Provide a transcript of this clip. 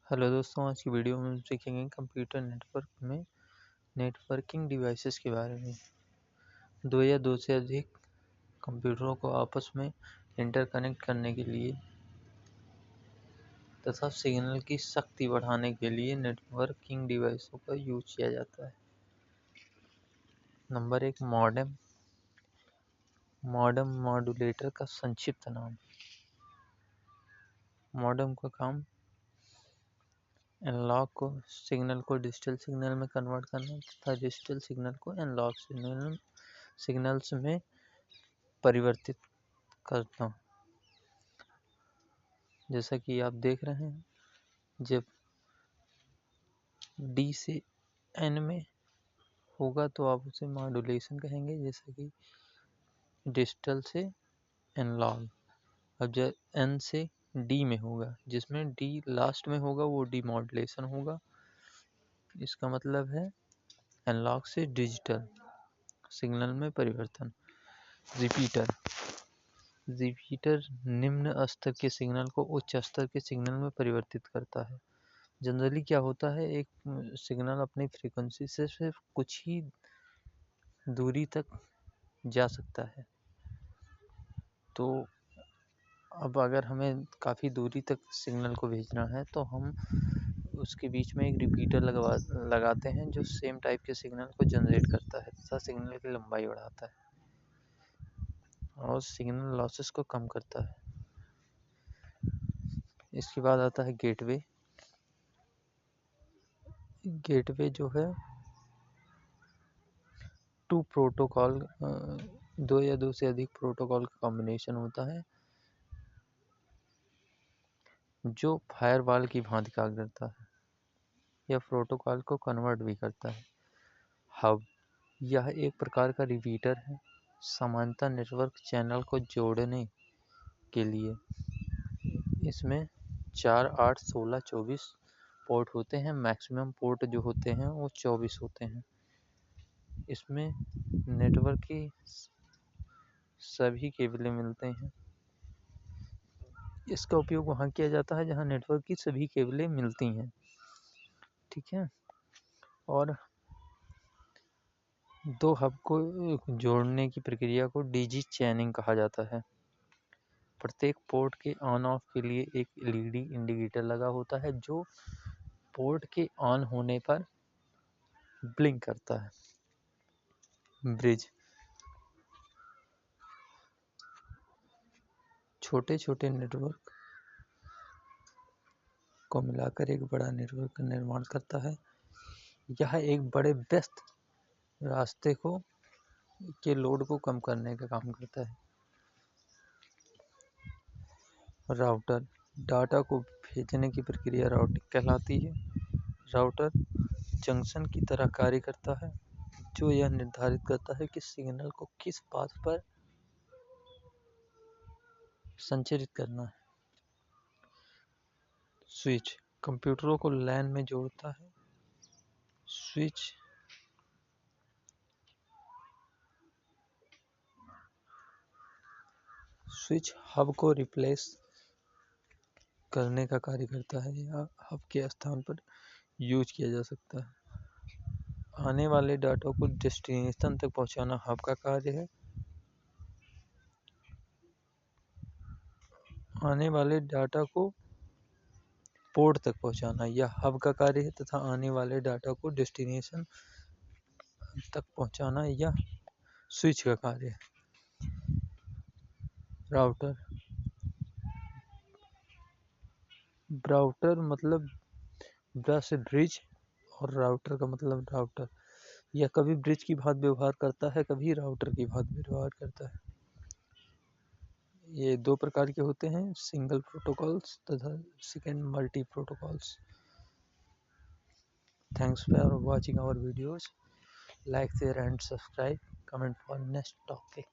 Hello दोस्तों, आज की वीडियो में हम सीखेंगे कंप्यूटर नेटवर्क में नेटवर्किंग डिवाइसेस के बारे में। दो या दो से अधिक कंप्यूटरों को आपस में इंटरकनेक्ट करने के लिए तथा सिग्नल की शक्ति बढ़ाने के लिए नेटवर्किंग डिवाइसों का यूज किया जाता है। Number 1, modem. मॉडेम मॉड्यूलेटर का संक्षिप्त नाम। मॉडेम का काम एनालॉग सिग्नल को डिजिटल सिग्नल में कन्वर्ट करना तथा डिजिटल सिग्नल को एनालॉग सिग्नल्स में परिवर्तित करता। जैसा कि आप देख रहे हैं, जब D से N में होगा तो आप उसे मॉड्यूलेशन कहेंगे, जैसे कि डिजिटल से एनालॉग। अब जब N से D में होगा, जिसमें D लास्ट में होगा, वो डीमॉड्यूलेशन होगा। इसका मतलब है एनालॉग से डिजिटल सिग्नल में परिवर्तन। रिपीटर निम्न स्तर के सिग्नल को उच्च स्तर के सिग्नल में परिवर्तित करता है। जनरली क्या होता है, एक सिग्नल अपनी फ्रीक्वेंसी से सिर्फ कुछ ही दूरी तक जा सकता है। तो अब अगर हमें काफ़ी दूरी तक सिग्नल को भेजना है तो हम उसके बीच में एक रिपीटर लगाते हैं जो सेम टाइप के सिग्नल को जनरेट करता है तथा सिग्नल की लंबाई बढ़ाता है और सिग्नल लॉसेस को कम करता है। इसके बाद आता है गेटवे। गेटवे जो है दो या दो से अधिक प्रोटोकॉल का कॉम्बिनेशन होता है जो फायरवॉल की भांति कार्य करता है या प्रोटोकॉल को कन्वर्ट भी करता है। हब, यह एक प्रकार का रिपीटर है समानांतर नेटवर्क चैनल को जोड़ने के लिए। इसमें 4, 8, 16, 24 पोर्ट होते हैं। मैक्सिमम पोर्ट जो होते हैं वो 24 होते हैं। इसमें नेटवर्क की सभी केबलें मिलते हैं। इसका उपयोग वहाँ किया जाता है जहाँ नेटवर्क की सभी केबलें मिलती हैं, ठीक है। और दो हब को जोड़ने की प्रक्रिया को डीजी चैनिंग कहा जाता है। प्रत्येक पोर्ट के ऑन ऑफ के लिए एक एलईडी इंडिकेटर लगा होता है जो पोर्ट के ऑन होने पर ब्लिंक करता है। ब्रिज, छोटे छोटे नेटवर्क को मिलाकर एक बड़ा नेटवर्क का निर्माण करता है। यह एक बड़े व्यस्त रास्ते के लोड को कम करने का काम करता है। राउटर, डाटा को भेजने की प्रक्रिया राउटिंग कहलाती है। राउटर जंक्शन की तरह कार्य करता है जो यह निर्धारित करता है कि सिग्नल को किस पाथ पर संचारित करना है। स्विच, कंप्यूटरों को लैन में जोड़ता है। स्विच हब को रिप्लेस करने का कार्य करता है या हब के स्थान पर यूज किया जा सकता है। आने वाले डाटा को डेस्टिनेशन तक पहुंचाना हब का कार्य है। आने वाले डाटा को पोर्ट तक पहुंचाना यह हब का कार्य है तथा आने वाले डाटा को डेस्टिनेशन तक पहुंचाना यह स्विच का कार्य है। ब्राउटर मतलब ब्रा से ब्रिज और राउटर का मतलब राउटर। यह कभी ब्रिज की भांति व्यवहार करता है, कभी राउटर की भांति व्यवहार करता है। ये दो प्रकार के होते हैं, सिंगल प्रोटोकॉल्स तथा second multi protocols. Thanks for watching our videos. Like, share and subscribe. Comment for next topic.